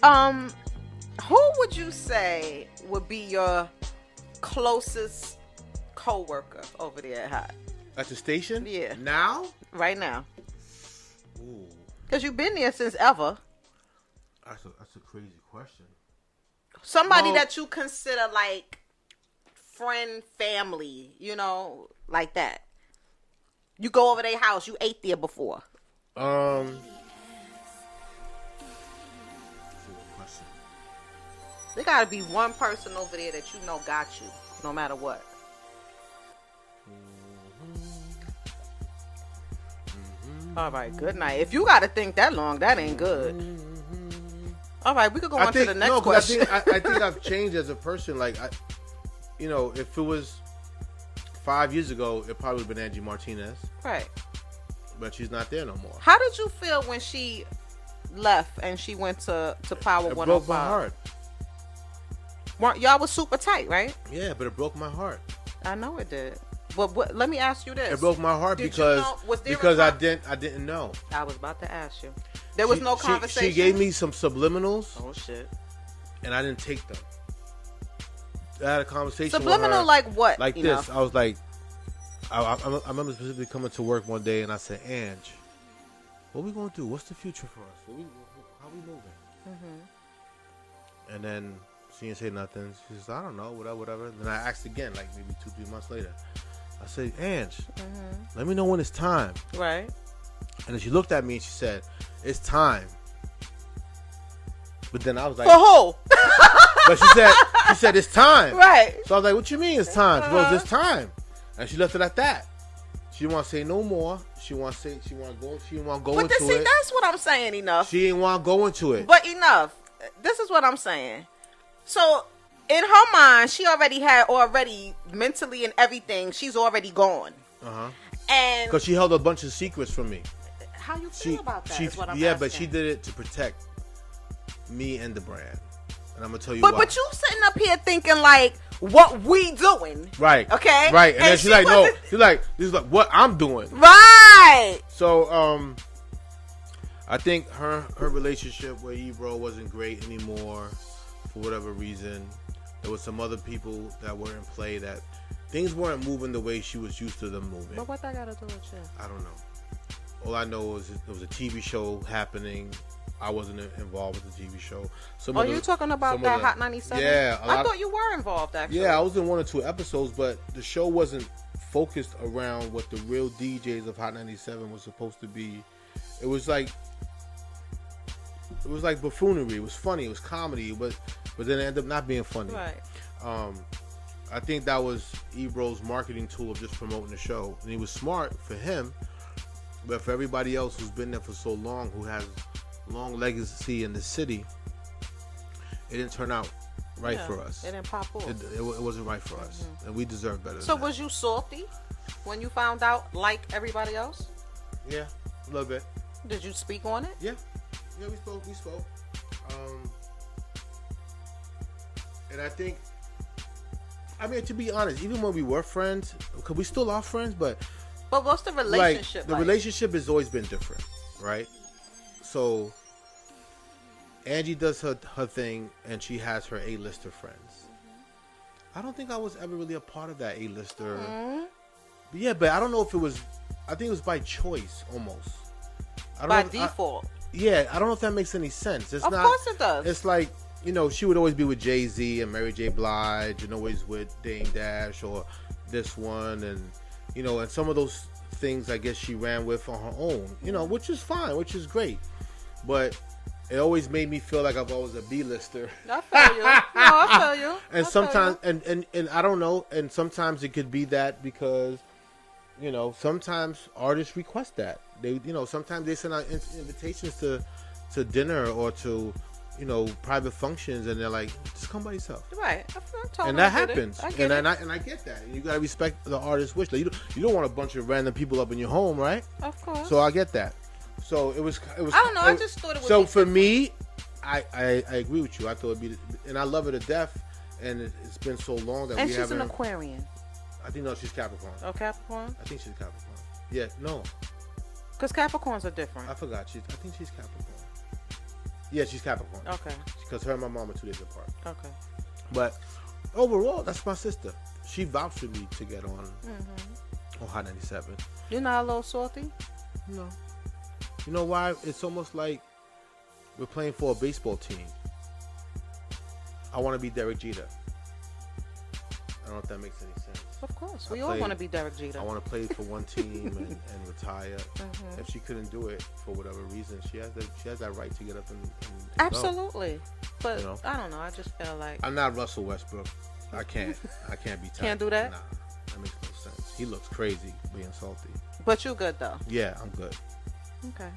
Um, who would you say would be your closest co-worker over there at Hot? At the station? Yeah. Now? Right now. Ooh. Because you've been there since ever. That's a crazy question. Somebody that you consider like friend, family, you know, like that. You go over their house. You ate there before. There gotta be one person over there that you know got you, no matter what. All right, good night. If you gotta think that long, that ain't good. All right, we could go on to the next question. I think I've changed as a person. Like, if it was 5 years ago, it probably would have been Angie Martinez. Right. But she's not there no more. How did you feel when she left and she went to Power 105? It broke my heart. Y'all was super tight, right? Yeah, but it broke my heart. I know it did. But let me ask you this. It broke my heart because I didn't know. I was about to ask you. There was no conversation. She gave me some subliminals. Oh shit. And I didn't take them. I had a conversation Subliminal with her, like what? Like this. I was like, I remember specifically coming to work one day and I said, Ange, what we gonna do? What's the future for us? How we moving? Mm-hmm. And then she didn't say nothing. She says, I don't know, whatever. Then I asked again, like maybe 2-3 months later. I said, Ange, let me know when it's time. Right. And then she looked at me and she said, it's time. But then I was like, for who? But she said it's time. Right. So I was like, what you mean it's time? She goes, it's time. And she left it at that. She didn't want to say no more. She didn't want to go into it. See, that's what I'm saying, Enuff. She didn't want to go into it. But Enuff, this is what I'm saying. So in her mind, she already mentally and everything, she's already gone. Uh-huh. And because she held a bunch of secrets from me. How you feel about that? Is what I'm asking. But she did it to protect me and the brand. And I'm gonna tell you why. But you sitting up here thinking like, what we doing? Right. Okay. Right. And then she's like, no. She's like, this is like what I'm doing. Right. So I think her relationship with Ebro wasn't great anymore for whatever reason. There was some other people that were in play that things weren't moving the way she was used to them moving. But what that got to do with you? I don't know. All I know is there was a TV show happening. I wasn't involved with the TV show. You talking about that Hot 97? Yeah. I thought you were involved, actually. Yeah, I was in 1 or 2 episodes, but the show wasn't focused around what the real DJs of Hot 97 was supposed to be. It was like buffoonery. It was funny. It was comedy, but then it ended up not being funny. Right. I think that was Ebro's marketing tool of just promoting the show. And he was smart for him, but for everybody else who's been there for so long, who has long legacy in the city, it didn't turn out right for us. It didn't pop off. It wasn't right for us, and we deserve better. So was you salty when you found out, like everybody else? Yeah, a little bit. Did you speak on it? Yeah, we spoke. And I think, to be honest, even when we were friends, because we still are friends, but what's the relationship like? The relationship has always been different, right? So Angie does her thing, and she has her A-lister friends. I don't think I was ever really a part of that A-lister. But I don't know if it was. I think it was by choice, almost. By default. I don't know if that makes any sense. Of course it does. It's like, she would always be with Jay-Z and Mary J. Blige, and always with Dame Dash or this one, and and some of those things I guess she ran with on her own, which is fine, which is great. But it always made me feel like I've always a B-lister. I feel you. No, I feel you. And sometimes, and I don't know, and sometimes it could be that because, sometimes artists request that. They, sometimes they send out invitations to dinner or to, private functions, and they're like, just come by yourself. Right. Totally and that happens. I get it. I get that. And you got to respect the artist's wish. Like, you don't want a bunch of random people up in your home, right? Of course. So I get that. So it was. I don't know. I just thought it was. So for me, I agree with you. I thought it'd be, and I love her to death. And it's been so long that and we she's haven't. an Aquarian. I think she's Capricorn. Oh, Capricorn. I think she's Capricorn. Yeah, no. Because Capricorns are different. I forgot. I think she's Capricorn. Yeah, she's Capricorn. Okay. Because her and my mom are 2 days apart. Okay. But overall, that's my sister. She vouched for me to get on Hot 97. You're not a little salty? No. You know why? It's almost like we're playing for a baseball team. I want to be Derek Jeter. I don't know if that makes any sense. Of course. We all want to be Derek Jeter. I want to play for one team and retire. If she couldn't do it for whatever reason, she has that right to get up and Absolutely. go. But, I don't know. I just feel like... I'm not Russell Westbrook. I can't be tight. Can't do that? Nah. That makes no sense. He looks crazy being salty. But you good, though? Yeah, I'm good. Okay.